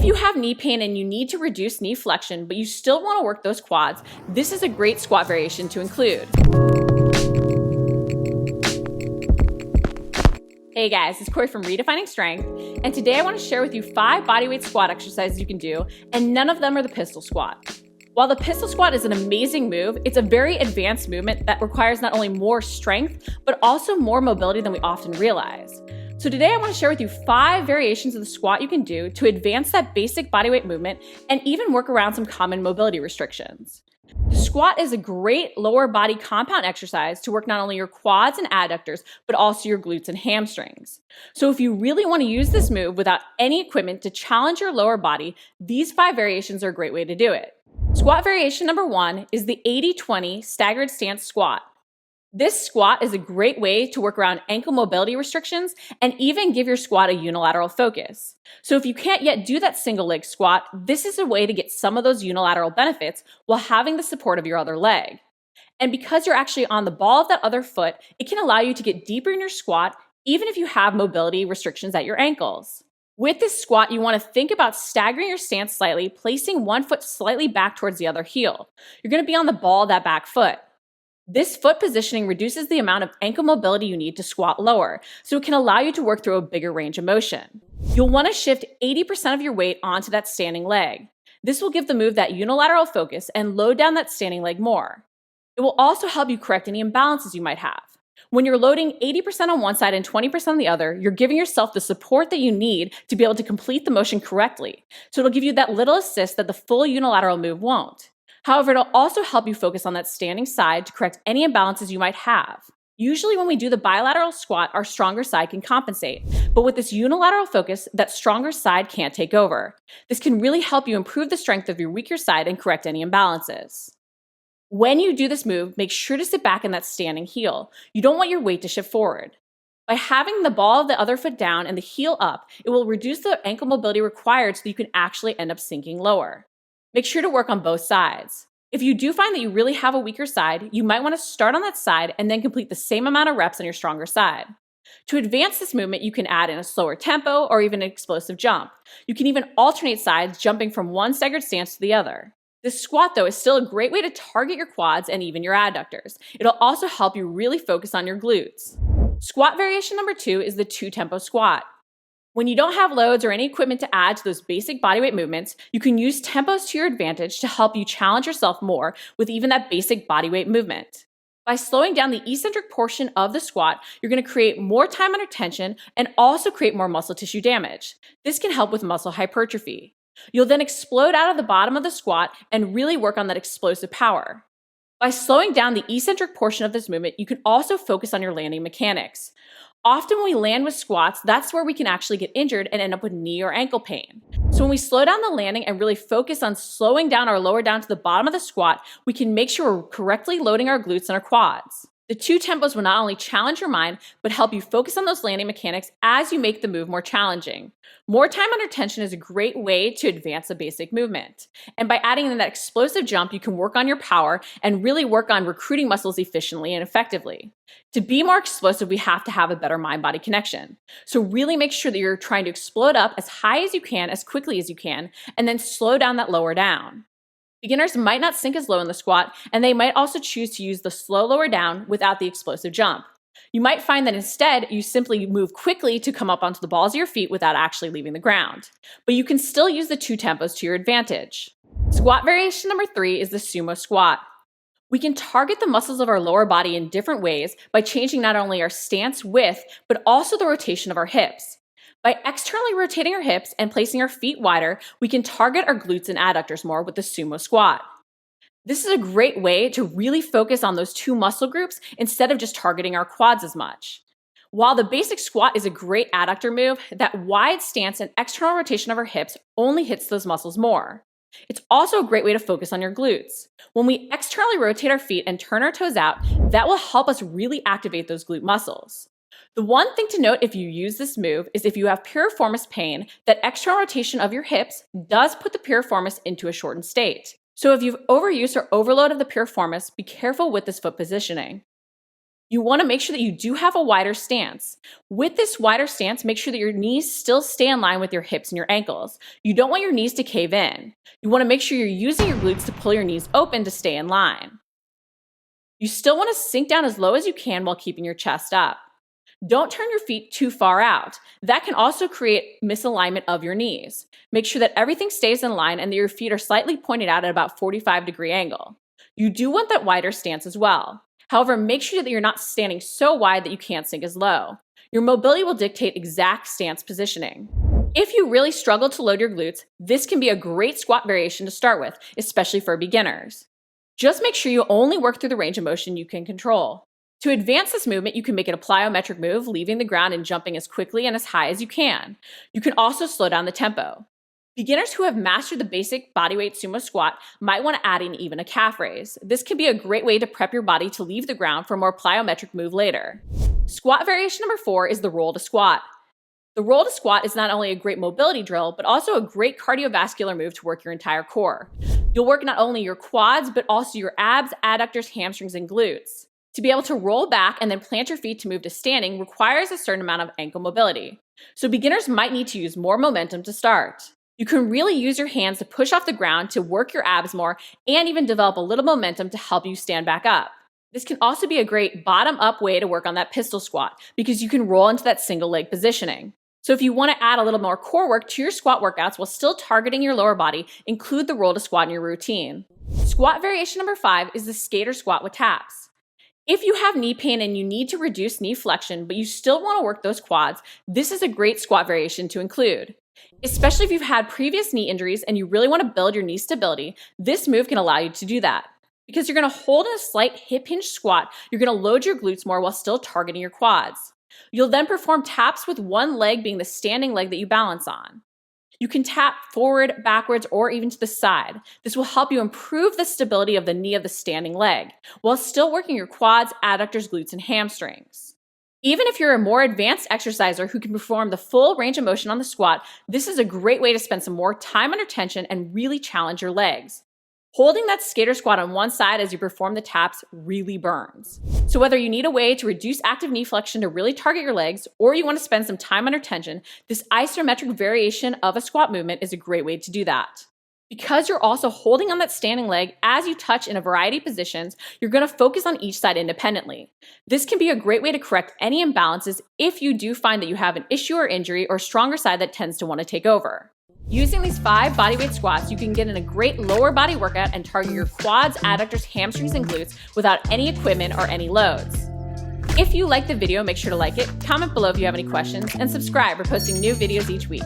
If you have knee pain and you need to reduce knee flexion, but you still want to work those quads, this is a great squat variation to include. Hey guys, it's Corey from Redefining Strength, and today I want to share with you 5 bodyweight squat exercises you can do, and none of them are the pistol squat. While the pistol squat is an amazing move, it's a very advanced movement that requires not only more strength, but also more mobility than we often realize. So today I want to share with you 5 variations of the squat you can do to advance that basic bodyweight movement and even work around some common mobility restrictions. The squat is a great lower body compound exercise to work not only your quads and adductors, but also your glutes and hamstrings. So if you really want to use this move without any equipment to challenge your lower body, these 5 variations are a great way to do it. Squat variation number 1 is the 80-20 staggered stance squat. This squat is a great way to work around ankle mobility restrictions and even give your squat a unilateral focus. So if you can't yet do that single leg squat, this is a way to get some of those unilateral benefits while having the support of your other leg. And because you're actually on the ball of that other foot, it can allow you to get deeper in your squat even if you have mobility restrictions at your ankles. With this squat, you want to think about staggering your stance slightly, placing one foot slightly back towards the other heel. You're going to be on the ball of that back foot. This foot positioning reduces the amount of ankle mobility you need to squat lower, so it can allow you to work through a bigger range of motion. You'll want to shift 80% of your weight onto that standing leg. This will give the move that unilateral focus and load down that standing leg more. It will also help you correct any imbalances you might have. When you're loading 80% on one side and 20% on the other, you're giving yourself the support that you need to be able to complete the motion correctly. So it'll give you that little assist that the full unilateral move won't. However, it'll also help you focus on that standing side to correct any imbalances you might have. Usually when we do the bilateral squat, our stronger side can compensate. But with this unilateral focus, that stronger side can't take over. This can really help you improve the strength of your weaker side and correct any imbalances. When you do this move, make sure to sit back in that standing heel. You don't want your weight to shift forward. By having the ball of the other foot down and the heel up, it will reduce the ankle mobility required so that you can actually end up sinking lower. Make sure to work on both sides. If you do find that you really have a weaker side, you might want to start on that side and then complete the same amount of reps on your stronger side. To advance this movement, you can add in a slower tempo or even an explosive jump. You can even alternate sides, jumping from one staggered stance to the other. This squat, though, is still a great way to target your quads and even your adductors. It'll also help you really focus on your glutes. Squat variation number 2 is the 2-tempo squat. When you don't have loads or any equipment to add to those basic bodyweight movements, you can use tempos to your advantage to help you challenge yourself more with even that basic bodyweight movement. By slowing down the eccentric portion of the squat, you're going to create more time under tension and also create more muscle tissue damage. This can help with muscle hypertrophy. You'll then explode out of the bottom of the squat and really work on that explosive power. By slowing down the eccentric portion of this movement, you can also focus on your landing mechanics. Often when we land with squats, that's where we can actually get injured and end up with knee or ankle pain. So when we slow down the landing and really focus on slowing down our lower down to the bottom of the squat, we can make sure we're correctly loading our glutes and our quads. The 2 tempos will not only challenge your mind, but help you focus on those landing mechanics as you make the move more challenging. More time under tension is a great way to advance a basic movement. And by adding in that explosive jump, you can work on your power and really work on recruiting muscles efficiently and effectively. To be more explosive, we have to have a better mind-body connection. So really make sure that you're trying to explode up as high as you can, as quickly as you can, and then slow down that lower down. Beginners might not sink as low in the squat, and they might also choose to use the slow lower down without the explosive jump. You might find that instead, you simply move quickly to come up onto the balls of your feet without actually leaving the ground. But you can still use the 2 tempos to your advantage. Squat variation number 3 is the Sumo Squat. We can target the muscles of our lower body in different ways by changing not only our stance width, but also the rotation of our hips. By externally rotating our hips and placing our feet wider, we can target our glutes and adductors more with the Sumo Squat. This is a great way to really focus on those 2 muscle groups instead of just targeting our quads as much. While the basic squat is a great adductor move, that wide stance and external rotation of our hips only hits those muscles more. It's also a great way to focus on your glutes. When we externally rotate our feet and turn our toes out, that will help us really activate those glute muscles. The one thing to note if you use this move is if you have piriformis pain, that external rotation of your hips does put the piriformis into a shortened state. So if you've overuse or overload of the piriformis, be careful with this foot positioning. You want to make sure that you do have a wider stance. With this wider stance, make sure that your knees still stay in line with your hips and your ankles. You don't want your knees to cave in. You want to make sure you're using your glutes to pull your knees open to stay in line. You still want to sink down as low as you can while keeping your chest up. Don't turn your feet too far out. That can also create misalignment of your knees. Make sure that everything stays in line and that your feet are slightly pointed out at about 45-degree angle. You do want that wider stance as well. However, make sure that you're not standing so wide that you can't sink as low. Your mobility will dictate exact stance positioning. If you really struggle to load your glutes, this can be a great squat variation to start with, especially for beginners. Just make sure you only work through the range of motion you can control. To advance this movement, you can make it a plyometric move, leaving the ground and jumping as quickly and as high as you can. You can also slow down the tempo. Beginners who have mastered the basic bodyweight sumo squat might want to add in even a calf raise. This can be a great way to prep your body to leave the ground for a more plyometric move later. Squat variation number 4 is the roll to squat. The roll to squat is not only a great mobility drill, but also a great cardiovascular move to work your entire core. You'll work not only your quads, but also your abs, adductors, hamstrings, and glutes. To be able to roll back and then plant your feet to move to standing requires a certain amount of ankle mobility. So beginners might need to use more momentum to start. You can really use your hands to push off the ground to work your abs more and even develop a little momentum to help you stand back up. This can also be a great bottom-up way to work on that pistol squat because you can roll into that single leg positioning. So if you want to add a little more core work to your squat workouts while still targeting your lower body, include the roll to squat in your routine. Squat variation number 5 is the skater squat with taps. If you have knee pain and you need to reduce knee flexion, but you still want to work those quads, this is a great squat variation to include. Especially if you've had previous knee injuries and you really want to build your knee stability, this move can allow you to do that. Because you're going to hold in a slight hip hinge squat, you're going to load your glutes more while still targeting your quads. You'll then perform taps with one leg being the standing leg that you balance on. You can tap forward, backwards, or even to the side. This will help you improve the stability of the knee of the standing leg, while still working your quads, adductors, glutes, and hamstrings. Even if you're a more advanced exerciser who can perform the full range of motion on the squat, this is a great way to spend some more time under tension and really challenge your legs. Holding that skater squat on one side as you perform the taps really burns. So whether you need a way to reduce active knee flexion to really target your legs, or you want to spend some time under tension, this isometric variation of a squat movement is a great way to do that. Because you're also holding on that standing leg as you touch in a variety of positions, you're going to focus on each side independently. This can be a great way to correct any imbalances if you do find that you have an issue or injury or stronger side that tends to want to take over. Using these 5 bodyweight squats, you can get in a great lower body workout and target your quads, adductors, hamstrings, and glutes without any equipment or any loads. If you like the video, make sure to like it, comment below if you have any questions, and subscribe. We're posting new videos each week.